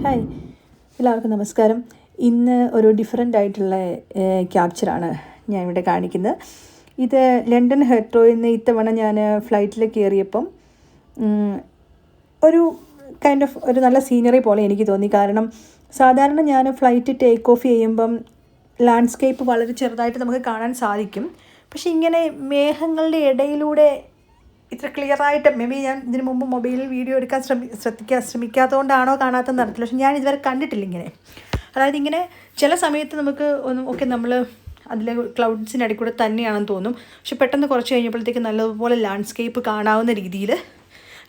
Hi, എല്ലാവർക്കും നമസ്കാരം. ഇന്ന് ഒരു ഡിഫറെൻ്റ് ആയിട്ടുള്ള ക്യാപ്ചറാണ് ഞാനിവിടെ കാണിക്കുന്നത്. ഇത് ലണ്ടൻ ഹെത്രോയിൽ നിന്ന് ഇത്തവണ ഞാൻ ഫ്ലൈറ്റിൽ കയറിയപ്പം ഒരു ഒരു നല്ല സീനറി പോലെ എനിക്ക് തോന്നി. കാരണം സാധാരണ ഞാൻ ഫ്ലൈറ്റ് ടേക്ക് ഓഫ് ചെയ്യുമ്പം ലാൻഡ്സ്കേപ്പ് വളരെ ചെറുതായിട്ട് നമുക്ക് കാണാൻ സാധിക്കും. പക്ഷേ ഇങ്ങനെ മേഘങ്ങളുടെ ഇടയിലൂടെ ഇത്ര ക്ലിയറായിട്ട് ഞാൻ ഇതിനു മുമ്പ് മൊബൈലിൽ വീഡിയോ എടുക്കാൻ ശ്രമിക്കാത്തതുകൊണ്ടാണോ കാണാത്തതെന്ന് അറിയത്തില്ല. പക്ഷെ ഞാൻ ഇതുവരെ കണ്ടിട്ടില്ല ഇങ്ങനെ. അതായത് ഇങ്ങനെ ചില സമയത്ത് നമുക്ക് നമ്മൾ അതിലെ ക്ലൗഡ്സിൻ്റെ ഇടയിൽ കൂടെ തന്നെയാണെന്ന് തോന്നും. പക്ഷെ പെട്ടെന്ന് കുറച്ച് കഴിഞ്ഞപ്പോഴത്തേക്ക് നല്ലതുപോലെ ലാൻഡ്സ്കേപ്പ് കാണാവുന്ന രീതിയിൽ.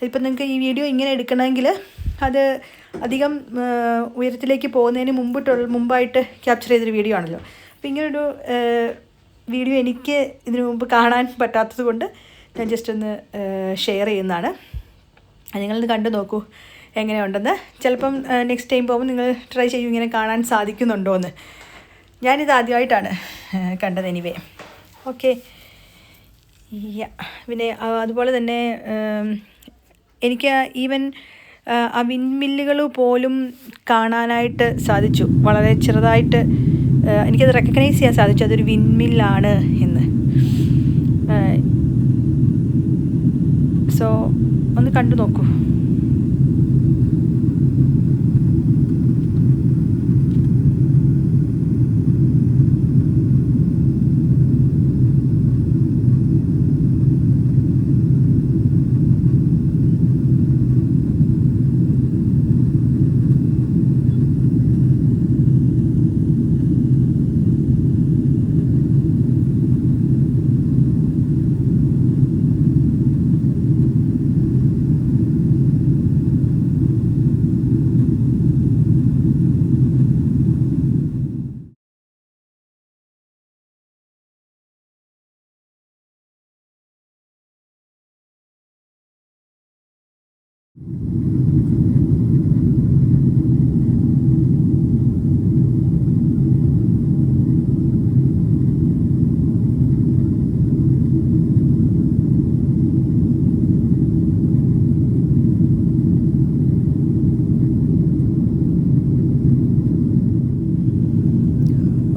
ഇപ്പം നിങ്ങൾക്ക് ഈ വീഡിയോ ഇങ്ങനെ എടുക്കണമെങ്കിൽ അത് അധികം ഉയരത്തിലേക്ക് പോകുന്നതിന് മുമ്പായിട്ട് ക്യാപ്ചർ ചെയ്തൊരു വീഡിയോ ആണല്ലോ. അപ്പോൾ ഇങ്ങനൊരു വീഡിയോ എനിക്ക് ഇതിനു മുമ്പ് കാണാൻ പറ്റാത്തത് കൊണ്ട് ഞാൻ ജസ്റ്റ് ഒന്ന് ഷെയർ ചെയ്യുന്നതാണ്. നിങ്ങളിത് കണ്ടു നോക്കൂ എങ്ങനെയുണ്ടെന്ന്. ചിലപ്പം നെക്സ്റ്റ് ടൈം പോകുമ്പോൾ നിങ്ങൾ ട്രൈ ചെയ്യും ഇങ്ങനെ കാണാൻ സാധിക്കുന്നുണ്ടോ എന്ന്. ഞാനിത് ആദ്യമായിട്ടാണ് കണ്ടത്. Anyway okay. പിന്നെ അതുപോലെ തന്നെ എനിക്ക് ഈവൻ ആ വിൻമില്ലുകൾ പോലും കാണാനായിട്ട് സാധിച്ചു. വളരെ ചെറുതായിട്ട് എനിക്കത് റെക്കഗ്നൈസ് ചെയ്യാൻ സാധിച്ചു അതൊരു വിൻമില്ലാണ് എന്ന്. സോ ഒന്ന് കണ്ടു നോക്കൂ.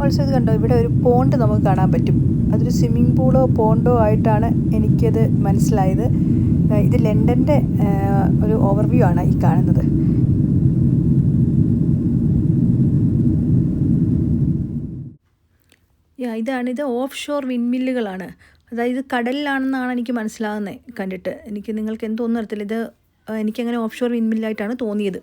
ഓൾസോ ഇത് കണ്ടോ, ഇവിടെ ഒരു പോണ്ട് നമുക്ക് കാണാൻ പറ്റും. അതൊരു സ്വിമ്മിംഗ് പൂളോ പോണ്ടോ ആയിട്ടാണ് എനിക്കത് മനസ്സിലായത്. ഇത് ലണ്ടൻ്റെ ഒരു ഓവർവ്യൂ ആണ് ഈ കാണുന്നത്. ഇതാണിത് ഓഫ് ഷോർ വിൻമില്ലുകളാണ്. അതായത് കടലിലാണെന്നാണ് എനിക്ക് മനസ്സിലാകുന്നത് കണ്ടിട്ട്. നിങ്ങൾക്ക് എന്തോന്നും അറിയത്തില്ല. ഇത് എനിക്കങ്ങനെ ഓഫ് ഷോർ വിൻമില്ലായിട്ടാണ് തോന്നിയത്.